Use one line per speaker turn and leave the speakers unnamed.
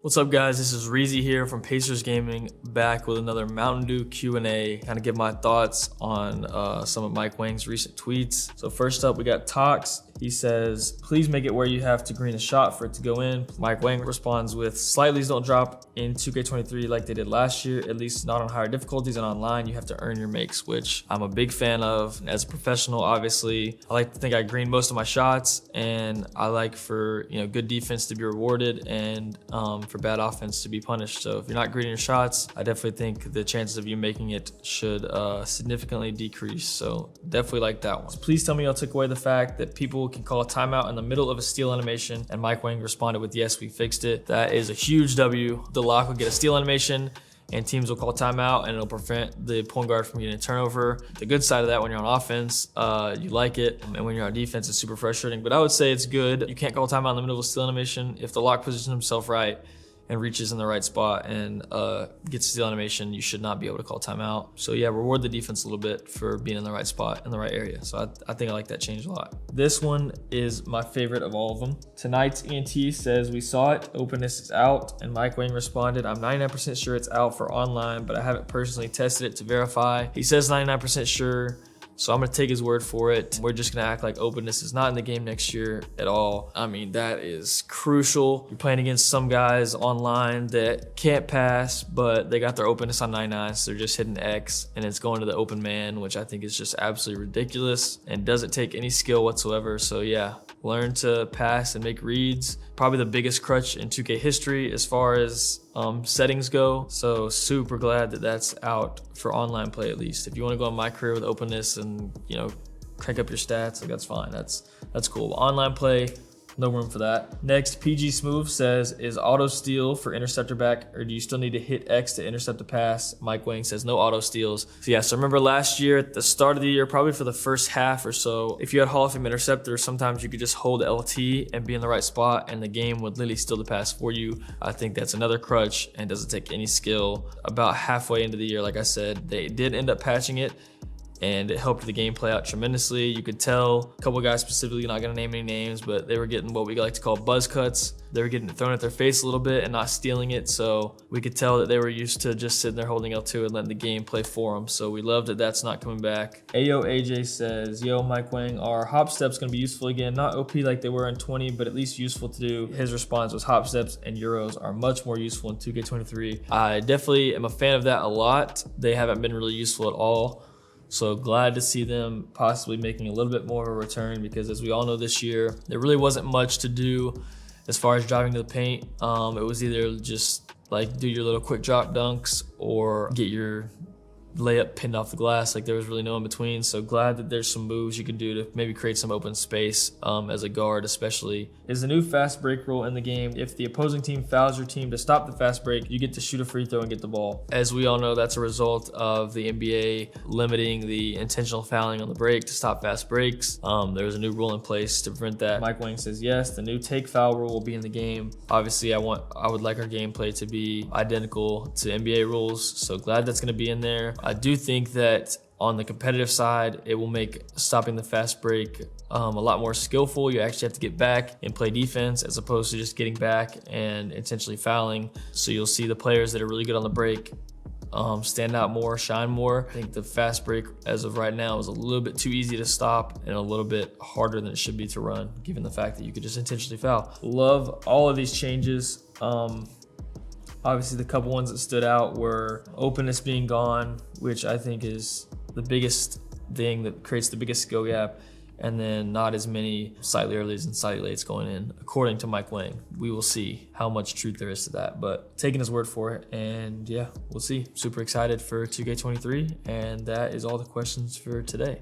What's up, guys? This is Reezy here from Pacers Gaming, back with another Mountain Dew Q&A, kind of give my thoughts on some of Mike Wang's recent tweets. So first up, we got Tox. He says, please make it where you have to green a shot for it to go in. Mike Wang responds with, slightlies don't drop in 2K23 like they did last year, at least not on higher difficulties, and online you have to earn your makes, which I'm a big fan of. As a professional, obviously, I like to think I green most of my shots, and I like for good defense to be rewarded and for bad offense to be punished. So if you're not greening your shots, I definitely think the chances of you making it should significantly decrease. So definitely like that one. So please tell me y'all took away the fact that people can call a timeout in the middle of a steal animation, and Mike Wang responded with, yes, we fixed it. That is a huge W. The lock will get a steal animation and teams will call timeout and it'll prevent the point guard from getting a turnover. The good side of that, when you're on offense, you like it, and when you're on defense, it's super frustrating, but I would say it's good. You can't call timeout in the middle of a steal animation. If the lock positions himself right and reaches in the right spot and gets a steal animation, you should not be able to call timeout. So yeah, reward the defense a little bit for being in the right spot, in the right area. So I think I like that change a lot. This one is my favorite of all of them. Tonight's ENT says, we saw it, openness is out, and Mike Wang responded, I'm 99% sure it's out for online, but I haven't personally tested it to verify. He says 99% sure, so I'm gonna take his word for it. We're just gonna act like openness is not in the game next year at all. I mean, that is crucial. You're playing against some guys online that can't pass, but they got their openness on 99, so they're just hitting X, and it's going to the open man, which I think is just absolutely ridiculous and doesn't take any skill whatsoever. So yeah, learn to pass and make reads. Probably the biggest crutch in 2K history as far as settings go. So super glad that that's out for online play at least. If you want to go on my career with openness and crank up your stats, like that's fine. That's cool. Online play, no room for that. Next, PG Smooth says, is auto steal for interceptor back, or do you still need to hit X to intercept a pass? Mike Wang says no auto steals. So yeah, so remember last year at the start of the year, probably for the first half or so, if you had Hall of Fame interceptors, sometimes you could just hold LT and be in the right spot and the game would literally steal the pass for you. I think that's another crutch and doesn't take any skill. About halfway into the year, like I said, they did end up patching it, and it helped the game play out tremendously. You could tell a couple guys specifically, not gonna name any names, but they were getting what we like to call buzz cuts. They were getting it thrown at their face a little bit and not stealing it, so we could tell that they were used to just sitting there holding L2 and letting the game play for them. So we love that that's not coming back. Ayo AJ says, yo, Mike Wang, are hop steps gonna be useful again? Not OP like they were in 20, but at least useful to do. His response was, hop steps and Euros are much more useful in 2K23. I definitely am a fan of that a lot. They haven't been really useful at all. So glad to see them possibly making a little bit more of a return, because as we all know this year, there really wasn't much to do as far as driving to the paint. It was either just like do your little quick drop dunks or get your layup pinned off the glass. Like there was really no in between. So glad that there's some moves you can do to maybe create some open space as a guard especially. Is the new fast break rule in the game. If the opposing team fouls your team to stop the fast break, you get to shoot a free throw and get the ball. As we all know, that's a result of the NBA limiting the intentional fouling on the break to stop fast breaks. There's a new rule in place to prevent that. Mike Wang says yes, the new take foul rule will be in the game. Obviously I would like our gameplay to be identical to NBA rules, so glad that's going to be in there. I do think that on the competitive side, it will make stopping the fast break a lot more skillful. You actually have to get back and play defense as opposed to just getting back and intentionally fouling. So you'll see the players that are really good on the break stand out more, shine more. I think the fast break as of right now is a little bit too easy to stop and a little bit harder than it should be to run, given the fact that you could just intentionally foul. Love all of these changes. Obviously, the couple ones that stood out were openness being gone, which I think is the biggest thing that creates the biggest skill gap, and then not as many slightly earlies and slightly lates going in, according to Mike Wang. We will see how much truth there is to that, but taking his word for it, and yeah, we'll see. Super excited for 2K23, and that is all the questions for today.